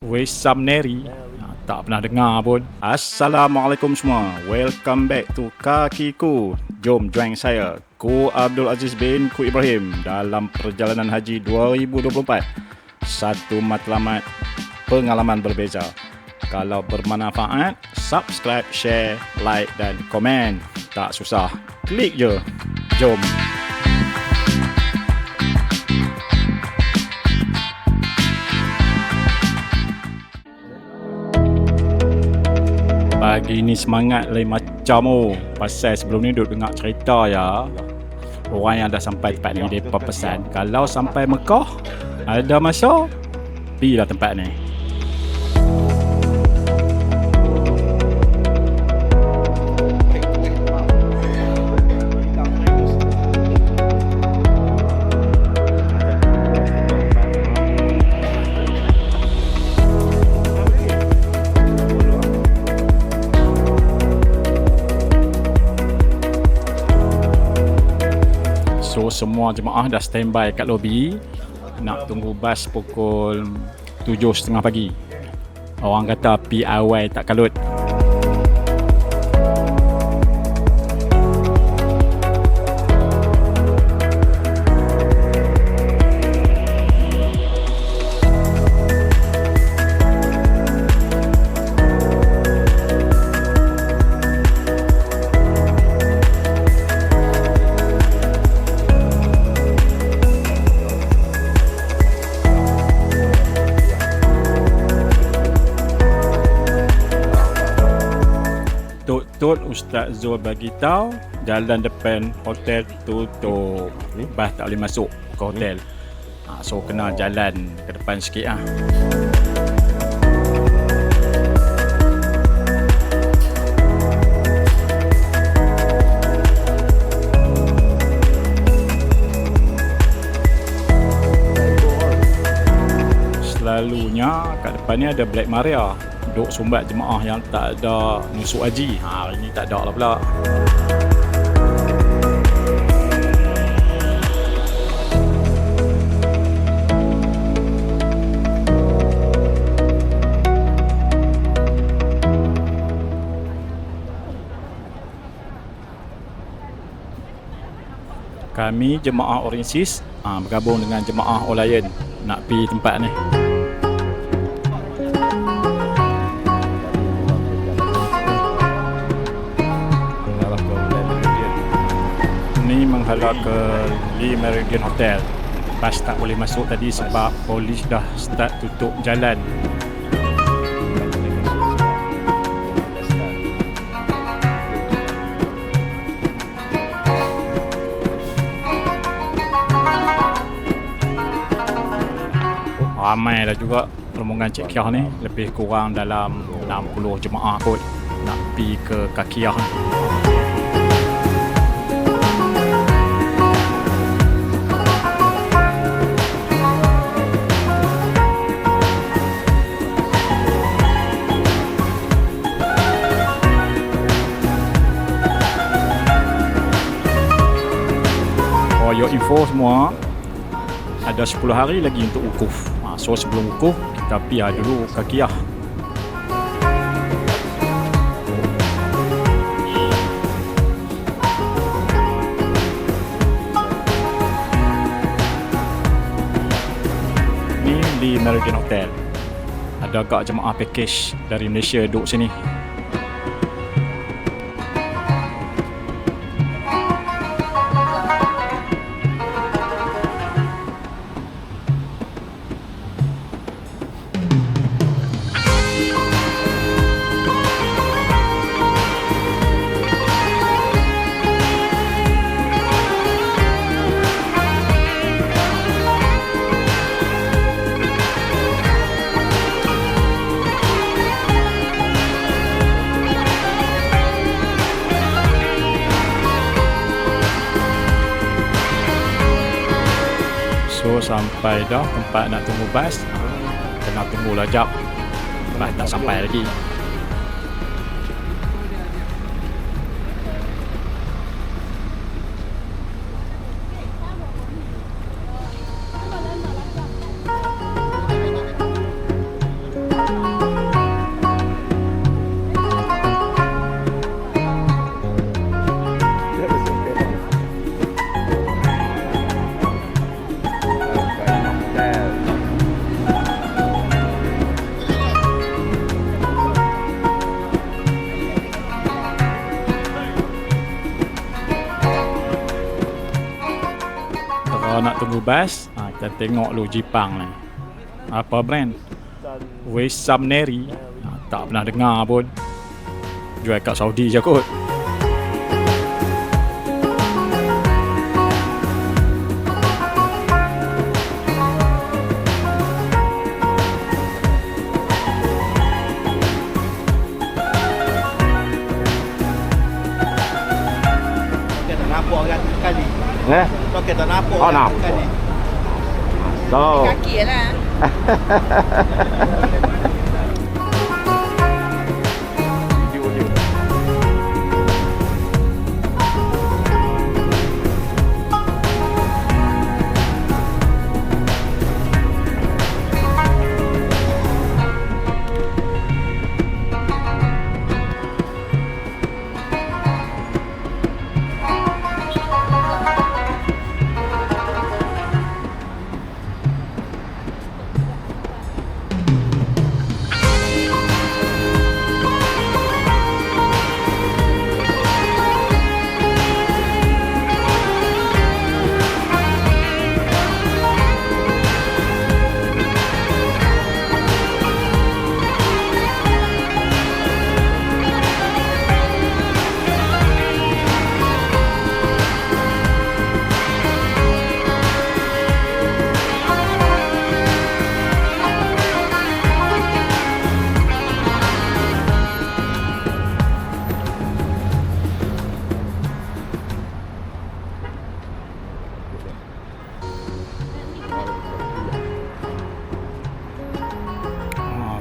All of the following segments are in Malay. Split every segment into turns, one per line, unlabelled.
Wesam Neri. Tak pernah dengar pun. Assalamualaikum semua. Welcome back to Kakiku. Jom join saya, Ku Abdul Aziz bin Ku Ibrahim, dalam perjalanan haji 2024. Satu matlamat, pengalaman berbeza. Kalau bermanfaat, subscribe, share, like dan komen. Tak susah, klik je. Jom. Pagi ni semangat lain macam pasal sebelum ni duduk dengar cerita ya. Orang yang dah sampai tempat ni, mereka pesan kalau sampai Mekah ada masa, pergilah tempat ni. So semua jemaah dah standby kat lobi, nak tunggu bas pukul 7.30 pagi. Orang kata pi awal tak kalut. Tok Ustaz Zul bagi tahu jalan depan hotel tutup. Bas tak boleh masuk ke hotel. So kena jalan ke depan sikit ah. Selalunya kat depan ni ada Black Maria, duk sumbat jemaah yang tak ada nusuk haji. Hari ni tak ada lah pula. Kami jemaah Orensis bergabung dengan jemaah Olayan nak pergi tempat ni. Ni menghala ke Lee Meridian Hotel. Bas tak boleh masuk tadi sebab polis dah start tutup jalan. Ramai dah juga rombongan Cik Kiah ni, lebih kurang dalam 60 jemaah kot nak pergi ke Kakiah ni. For your info semua, ada 10 hari lagi untuk wukuf. So sebelum wukuf, kita pergi dulu Kakiah. Ni di Meridian Hotel. Ada agak jemaah package dari Malaysia duduk sini. So sampai dah tempat nak tunggu bas, kena tunggulah jap. Bas tak sampai lagi. Kalau nak tunggu bas, kita tengok lu Jipang ni. Apa brand? Wesam Neri. Tak pernah dengar pun. Jual kat Saudi je kot.
Kali. Pakai tak nampak.
Oh, nampak.
Kali.
So,
Kaki lah.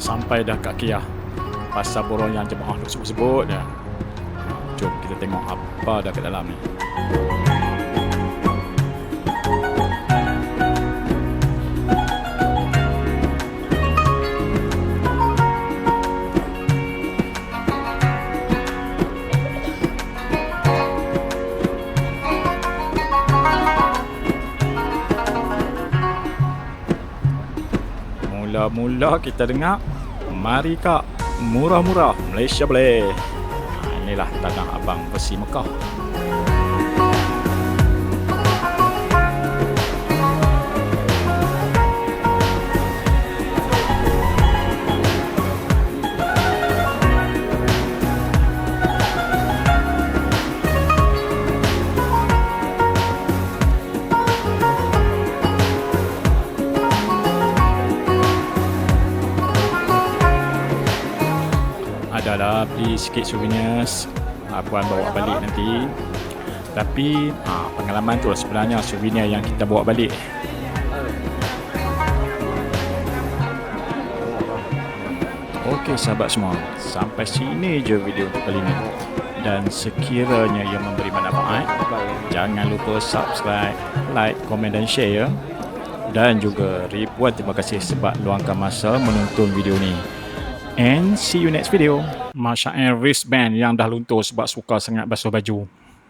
sampai dah kat Kia. Pasar borong yang jemaah duk sebut-sebut dah. Jom kita tengok apa dah kat dalam ni. Mula-mula kita dengar, mari kak, murah-murah, Malaysia boleh. Inilah Tanah Abang versi Mekah. Adalah beli sikit souvenirs, Puan bawa balik nanti. Tapi pengalaman tu sebenarnya souvenir yang kita bawa balik. Okey sahabat semua, sampai sini je video untuk kali ini. Dan sekiranya ia memberi manfaat, jangan lupa subscribe, like, komen dan share. Dan juga ribuan terima kasih sebab luangkan masa menonton video ni. And see you next video. Masya wristband yang dah luntur sebab suka sangat basuh baju.